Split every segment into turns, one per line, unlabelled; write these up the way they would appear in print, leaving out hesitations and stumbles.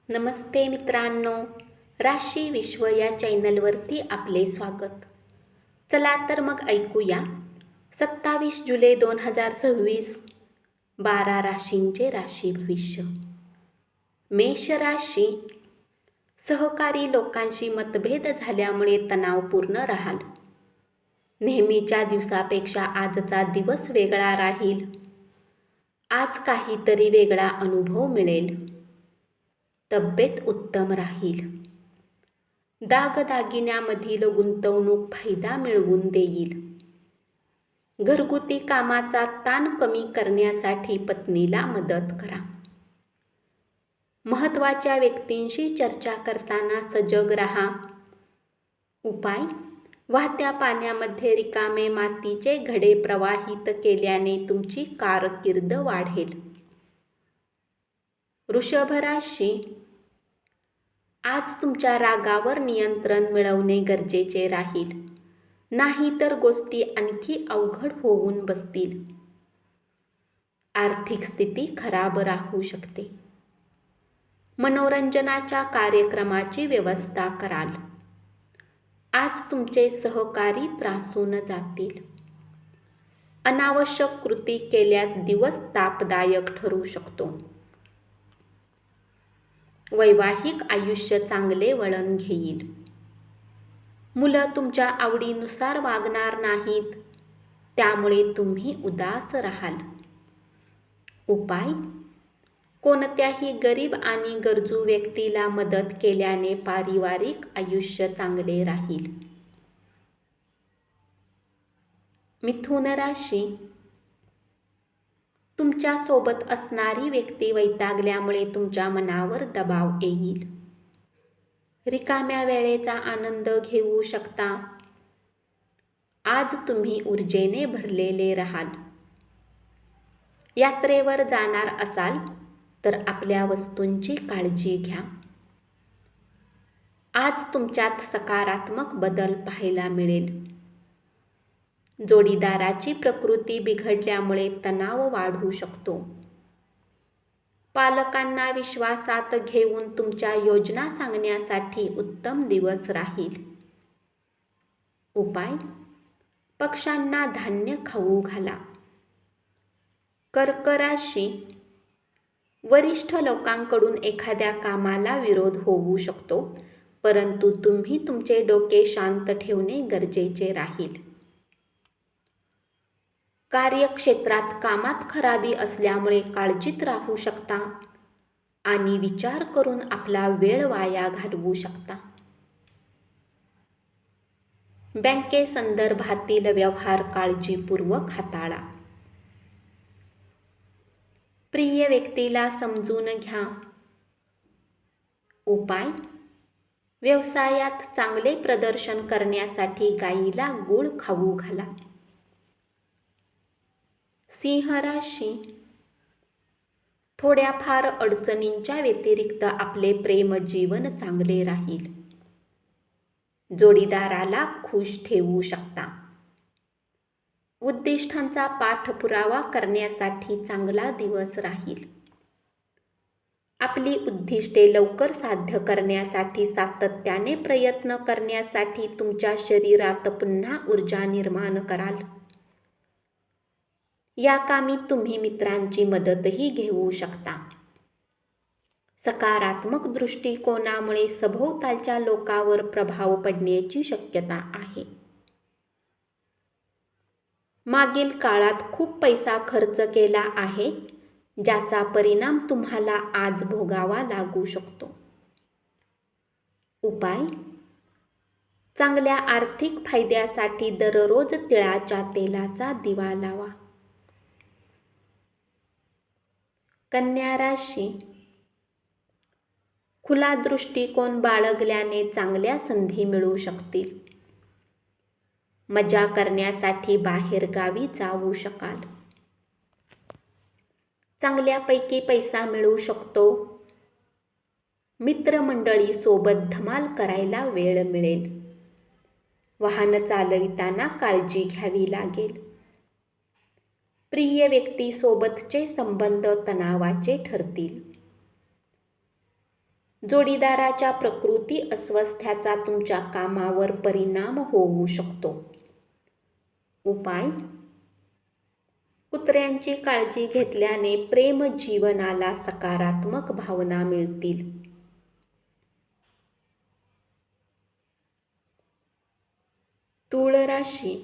नमस्ते मित्रांनो, राशी विश्व या चॅनलवरती आपले स्वागत. चला तर मग ऐकूया 27 जुलै 2026 12 राशींचे राशी भविष्य. मेष राशी, सहकारी लोकांशी मतभेद झाल्यामुळे तणावपूर्ण राहाल. नेहमीच्या दिवसापेक्षा आजचा दिवस वेगळा राहील. आज काहीतरी वेगळा अनुभव मिळेल. तब्येत उत्तम राहील. दागदागिन्यामधील गुंतवणूक फायदा मिळवून देईल. घरगुती कामाचा ताण कमी करण्यासाठी पत्नीला मदत करा. महत्त्वाच्या व्यक्तींशी चर्चा करताना सजग राहा. उपाय: वाहत्या पाण्यामध्ये रिकामे मातीचे घडे प्रवाहित केल्याने तुमची कारकीर्द वाढेल. वृषभ राशी, आज तुमच्या रागावर नियंत्रण मिळवणे गरजेचे राहील. नाहीतर गोष्टी आणखी अवघड होऊन बसतील. आर्थिक स्थिती खराब राहू शकते. मनोरंजनाच्या कार्यक्रमाची व्यवस्था कराल. आज तुमचे सहकारी त्रासून जातील. अनावश्यक कृती केल्यास दिवस तापदायक ठरू शकतो. वैवाहिक आयुष्य चांगले वळण घेईल. मुलं तुमच्या आवडीनुसार वागणार नाहीत, त्यामुळे तुम्ही उदास राहाल. उपाय: कोणत्याही गरीब आणि गरजू व्यक्तीला मदत केल्याने पारिवारिक आयुष्य चांगले राहील. मिथुन राशी, तुमच्या सोबत असणारी व्यक्ती वैतागल्यामुळे तुमच्या मनावर दबाव येईल. रिकाम्या वेळेचा आनंद घेऊ शकता. आज तुम्ही ऊर्जेने भरलेले राहाल. यात्रेवर जाणार असाल तर आपल्या वस्तूंची काळजी घ्या. आज तुमच्यात सकारात्मक बदल पाहायला मिळेल. जोडीदाराची प्रकृती बिघडल्यामुळे तणाव वाढू शकतो. पालकांना विश्वासात घेऊन तुमच्या योजना सांगण्यासाठी उत्तम दिवस राहील. उपाय: पक्ष्यांना धान्य खाऊ घाला. कर्क राशी, वरिष्ठ लोकांकडून एखाद्या कामाला विरोध होऊ शकतो, परंतु तुम्ही तुमचे डोके शांत ठेवणे गरजेचे राहील. कार्यक्षेत्रात कामात खराबी असल्यामुळे काळजीत राहू शकता आणि विचार करून आपला वेळ वाया घालवू शकता. बँकेसंदर्भातील व्यवहार काळजीपूर्वक हाताळा. प्रिय व्यक्तीला समजून घ्या. उपाय: व्यवसायात चांगले प्रदर्शन करण्यासाठी गायीला गूळ खाऊ घाला. सिंह राशी, थोड्याफार अडचणींच्या व्यतिरिक्त आपले प्रेम जीवन चांगले राहील. जोडीदाराला खुश ठेवू शकता. उद्दिष्टांचा पाठपुरावा करण्यासाठी चांगला दिवस राहील. आपली उद्दिष्टे लवकर साध्य करण्यासाठी सातत्याने प्रयत्न करण्यासाठी तुमच्या शरीरात पुन्हा ऊर्जा निर्माण कराल. या कामी तुम्ही मित्रांची मदतही घेऊ शकता. सकारात्मक दृष्टिकोनामुळे सभोवतालच्या लोकांवर प्रभाव पडण्याची शक्यता आहे. मागील काळात खूप पैसा खर्च केला आहे, ज्याचा परिणाम तुम्हाला आज भोगावा लागू शकतो. उपाय: चांगल्या आर्थिक फायद्यासाठी दररोज तिळाच्या तेलाचा दिवा लावा. कन्या राशी, खुला दृष्टिकोन बाळगल्याने चांगल्या संधी मिळू शकतील. मजा करण्यासाठी बाहेरगावी जाऊ शकाल. चांगल्यापैकी पैसा मिळू शकतो. मित्रमंडळी सोबत धमाल करायला वेळ मिळेल. वाहन चालविताना काळजी घ्यावी लागेल. प्रिय व्यक्तीसोबतचे संबंध तणावाचे ठरतील. जोडीदाराच्या प्रकृती अस्वस्थ्याचा तुमच्या कामावर परिणाम होऊ शकतो. उपाय: कुत्र्यांची काळजी घेतल्याने प्रेम जीवनाला सकारात्मक भावना मिळतील. तूळ राशी.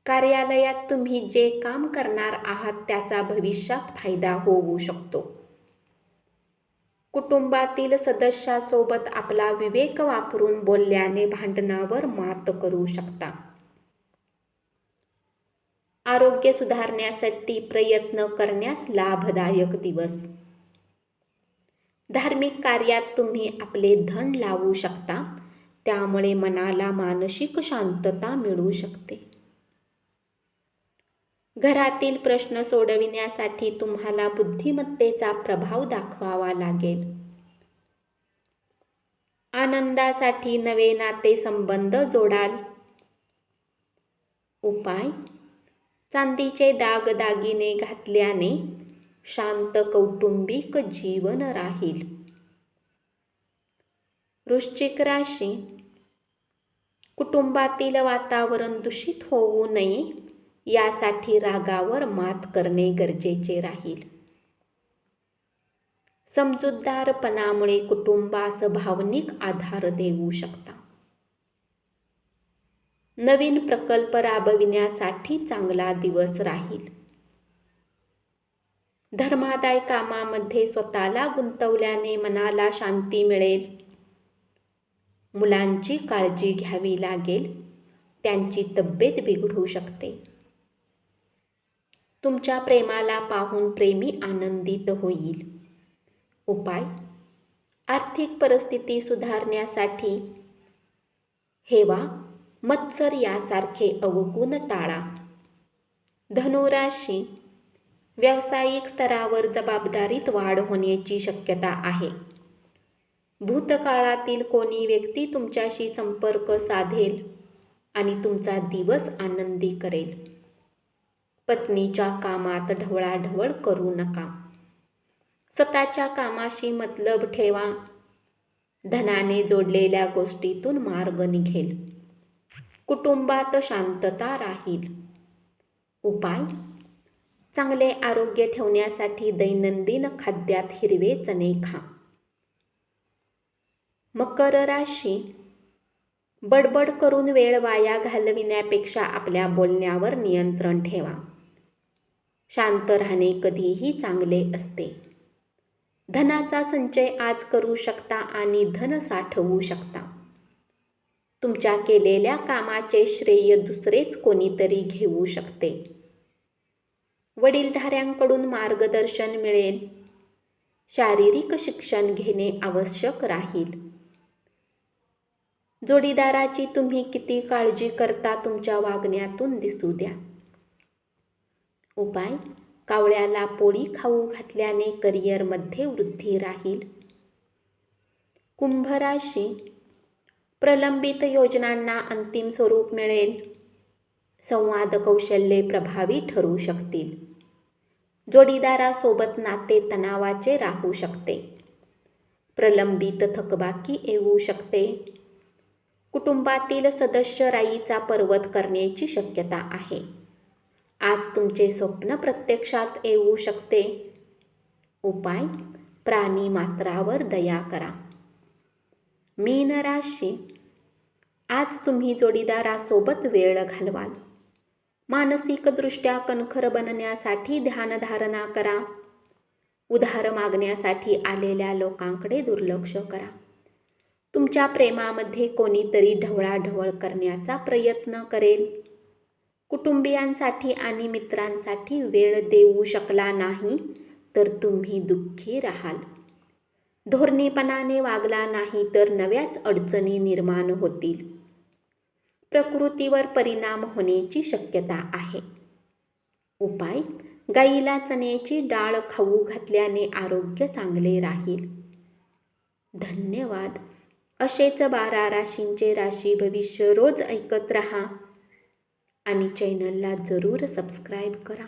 कार्यालयात तुम्ही जे काम करणार आहात त्याचा भविष्यात फायदा होऊ शकतो. कुटुंबातील सदस्यासोबत आपला विवेक वापरून बोलल्याने भांडणावर मात करू शकता. आरोग्य सुधारण्यासाठी प्रयत्न करण्यास लाभदायक दिवस. धार्मिक कार्यात तुम्ही आपले धन लावू शकता, त्यामुळे मनाला मानसिक शांतता मिळू शकते. घरातील प्रश्न सोडविण्यासाठी तुम्हाला बुद्धिमत्तेचा प्रभाव दाखवावा लागेल. आनंदासाठी नवे नातेसंबंध जोडाल. उपाय: चांदीचे दागदागिने घातल्याने शांत कौटुंबिक जीवन राहील. वृश्चिक राशी. कुटुंबातील वातावरण दूषित होऊ नये यासाठी रागावर मात करणे गरजेचे राहील. समजूतदारपणामुळे कुटुंबास भावनिक आधार देऊ शकता. नवीन प्रकल्प राबविण्यासाठी चांगला दिवस राहील. धर्मादाय कामामध्ये स्वतःला गुंतवल्याने मनाला शांती मिळेल. मुलांची काळजी घ्यावी लागेल, त्यांची तब्येत बिघडू शकते. तुमच्या प्रेमाला पाहून प्रेमी आनंदित होईल. उपाय: आर्थिक परिस्थिती सुधारण्यासाठी हेवा, मत्सर यासारखे अवगुण टाळा. धनुराशी. व्यावसायिक स्तरावर जबाबदारीत वाढ होण्याची शक्यता आहे. भूतकाळातील कोणी व्यक्ती तुमच्याशी संपर्क साधेल आणि तुमचा दिवस आनंदी करेल. पत्नीच्या कामात ढवळाढवळ करू नका. स्वतःच्या कामाशी मतलब ठेवा. धनाने जोडलेल्या गोष्टीतून मार्ग निघेल. कुटुंबात शांतता राहील. उपाय: चांगले आरोग्य ठेवण्यासाठी दैनंदिन खाद्यात हिरवे चणे खा. मकर राशी. बडबड करून वेळ वाया घालविण्यापेक्षा आपल्या बोलण्यावर नियंत्रण ठेवा. शांत राहणे कधीही चांगले असते. धनाचा संचय आज करू शकता आणि धन साठवू शकता. तुमच्या केलेल्या कामाचे श्रेय दुसरेच कोणीतरी घेऊ शकते. वडीलधाऱ्यांकडून मार्गदर्शन मिळेल. शारीरिक शिक्षण घेणे आवश्यक राहील. जोडीदाराची तुम्ही किती काळजी करता तुमच्या वागण्यातून दिसू द्या. उपाय: कावळ्याला पोळी खाऊ घातल्याने करिअरमध्ये वृद्धी राहील. कुंभ राशी. प्रलंबित योजनांना अंतिम स्वरूप मिळेल. संवाद कौशल्ये प्रभावी ठरू शकतील. जोडीदारासोबत नाते तणावाचे राहू शकते. प्रलंबित थकबाकी येऊ शकते. कुटुंबातील सदस्य राईचा पर्वत करण्याची शक्यता आहे. आज तुमचे स्वप्न प्रत्यक्षात येऊ शकते. उपाय: प्राणी मात्रावर दया करा. मीन राशी. आज तुम्ही जोडीदारासोबत वेळ घालवाल. मानसिकदृष्ट्या कणखर बनण्यासाठी ध्यानधारणा करा. उधार मागण्यासाठी आलेल्या लोकांकडे दुर्लक्ष करा. तुमच्या प्रेमामध्ये कोणीतरी ढवळाढवळ करण्याचा प्रयत्न करेल. कुटुंबियांसाठी आणि मित्रांसाठी वेळ देऊ शकला नाही तर तुम्ही दुःखी राहाल. धोरणीपणाने वागला नाही तर नव्याच अडचणी निर्माण होतील. प्रकृतीवर परिणाम होण्याची शक्यता आहे. उपाय: गाईला चण्याची डाळ खाऊ घातल्याने आरोग्य चांगले राहील. धन्यवाद. असेच 12 राशींचे राशी भविष्य रोज ऐकत रहा आणि चॅनलला जरूर सबस्क्राईब करा.